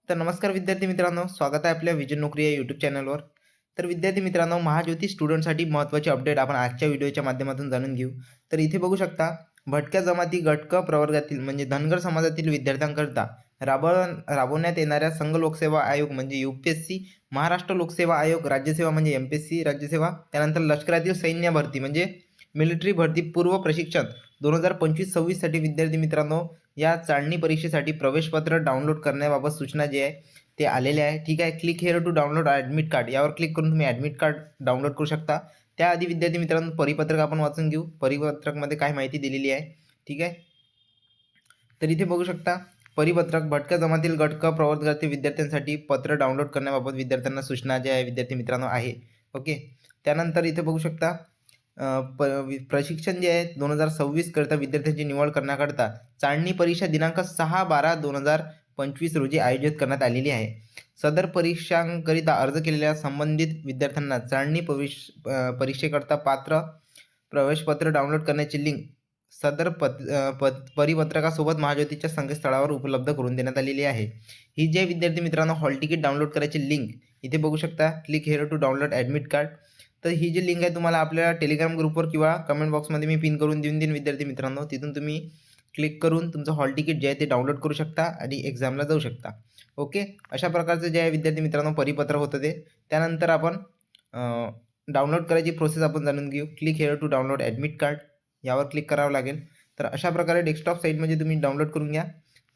तर नमस्कार विद्यार्थी मित्रांनो, स्वागत आहे आपल्या विजन नोकरी या यूट्यूब चॅनलवर. तर विद्यार्थी मित्रांनो, महाज्योती स्टुडंटसाठी महत्त्वाचे अपडेट आपण आजच्या व्हिडिओच्या माध्यमातून जाणून घेऊ. तर इथे बघू शकता, भटक्या जमाती गट प्रवर्गातील म्हणजे धनगर समाजातील विद्यार्थ्यांकरता राबवण्यात येणाऱ्या संघ लोकसेवा आयोग म्हणजे यूपीएससी, महाराष्ट्र लोकसेवा आयोग, राज्यसेवा म्हणजे एमपीएससी राज्यसेवा, त्यानंतर लष्करातील सैन्य भरती म्हणजे मिलिटरी भरती पूर्व प्रशिक्षण 2025-26 साठी विद्यार्थी मित्रांनो, या चाळणी परीक्षेसाठी प्रवेशपत्र डाउनलोड करण्याबाबत सूचना जी आहे ते आलेले आहे. ठीक आहे. Click here to download admit card यावर क्लिक करून तुम्ही ॲडमिट कार्ड डाउनलोड करू शकता. त्याआधी विद्यार्थी मित्रांनो, परिपत्रक आपण वाचून घेऊ. परिपत्रकमध्ये काय माहिती दिलेली आहे. ठीक आहे. तर इथे बघू शकता, परिपत्रक भटक्या जमातील गट प्रवर्गातील विद्यार्थ्यांसाठी पत्र डाउनलोड करण्याबाबत विद्यार्थ्यांना सूचना ज्या आहे विद्यार्थी मित्रांनो आहे. ओके. त्यानंतर इथे बघू शकता, प्रशिक्षण जे आहे 2026 करता विद्यार्थ्यांची निवड करण्याकरता चाळणी परीक्षा दिनांक 6/12/2025 रोजी आयोजित करण्यात आलेली आहे. सदर परीक्षांकरिता अर्ज केलेल्या संबंधित विद्यार्थ्यांना चाळणी परीक्षेकरता पात्र प्रवेशपत्र डाउनलोड करण्याची लिंक सदर परिपत्रकासोबत महाज्योतीच्या संकेतस्थळावर उपलब्ध करून देण्यात आलेली आहे. ही जे विद्यार्थी मित्रांनो हॉल तिकीट डाउनलोड करायची लिंक इथे बघू शकता, click here to download admit card. तर ही जी लिंक आहे तुम्हाला आपल्या टेलिग्राम ग्रुपवर किंवा कमेंट बॉक्समध्ये मी पिन करून देईन विद्यार्थी मित्रांनो. तिथून तुम्ही क्लिक करून तुमचं हॉल तिकीट जे आहे ते डाउनलोड करू शकता आणि एक्झामला जाऊ शकता. ओके. अशा प्रकारचं जे आहे विद्यार्थी मित्रांनो परिपत्र होतं ते. त्यानंतर आपण डाउनलोड करायची प्रोसेस आपण जाणून घेऊ. Click here to download admit card यावर क्लिक करावं लागेल. तर अशा प्रकारे डेस्कटॉप साईटमध्ये तुम्ही डाउनलोड करून घ्या.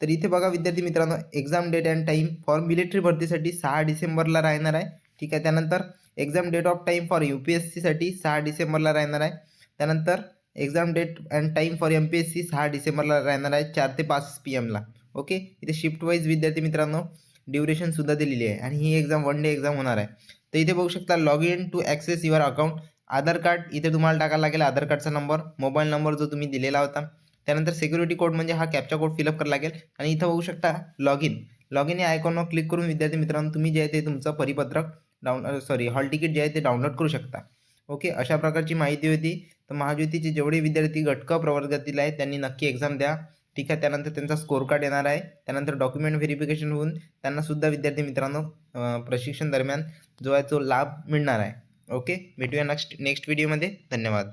तर इथे बघा विद्यार्थी मित्रांनो, exam date and time for military भरतीसाठी 6 डिसेंबरला राहणार आहे. ठीक आहे. त्यानंतर exam date of time for यूपीएससीसाठी 6 डिसेंबरला राहणार आहे. त्यानंतर exam date and time for MPSC 6 डिसेंबरला राहणार आहे 4 ते 5 PM. ओके. इथे शिफ्ट वाईज विद्यार्थी मित्रांनो ड्युरेशनसुद्धा दिलेली आहे आणि ही एक्झाम 1 डे एक्झाम होणार आहे. तर इथे बघू शकता, log in to access your account. Aadhaar card इथे तुम्हाला टाकायला लागेल, आधार कार्डचा नंबर, मोबाईल नंबर जो तुम्ही दिलेला होता. त्यानंतर सिक्युरिटी कोड म्हणजे हा कॅप्चा कोड फिलअप करावा लागेल आणि इथं बघू शकता लॉग इन या आयकॉनवर क्लिक करून विद्यार्थी मित्रांनो तुम्ही जे आहे ते तुमचं परिपत्रक हॉल तिकीट जे आहे ते डाउनलोड करू शकता. ओके. अशा प्रकारची माहिती होती. तर महाज्योतीचे जेवढे विद्यार्थी गट प्रवर्गातील आहेत त्यांनी नक्की एक्झाम द्या. ठीक आहे. त्यानंतर त्यांचा स्कोर कार्ड येणार आहे. त्यानंतर डॉक्युमेंट व्हेरिफिकेशन होऊन त्यांनासुद्धा विद्यार्थी मित्रांनो प्रशिक्षण दरम्यान जो आहे तो लाभ मिळणार आहे. ओके. भेटूया नेक्स्ट व्हिडिओमध्ये. धन्यवाद.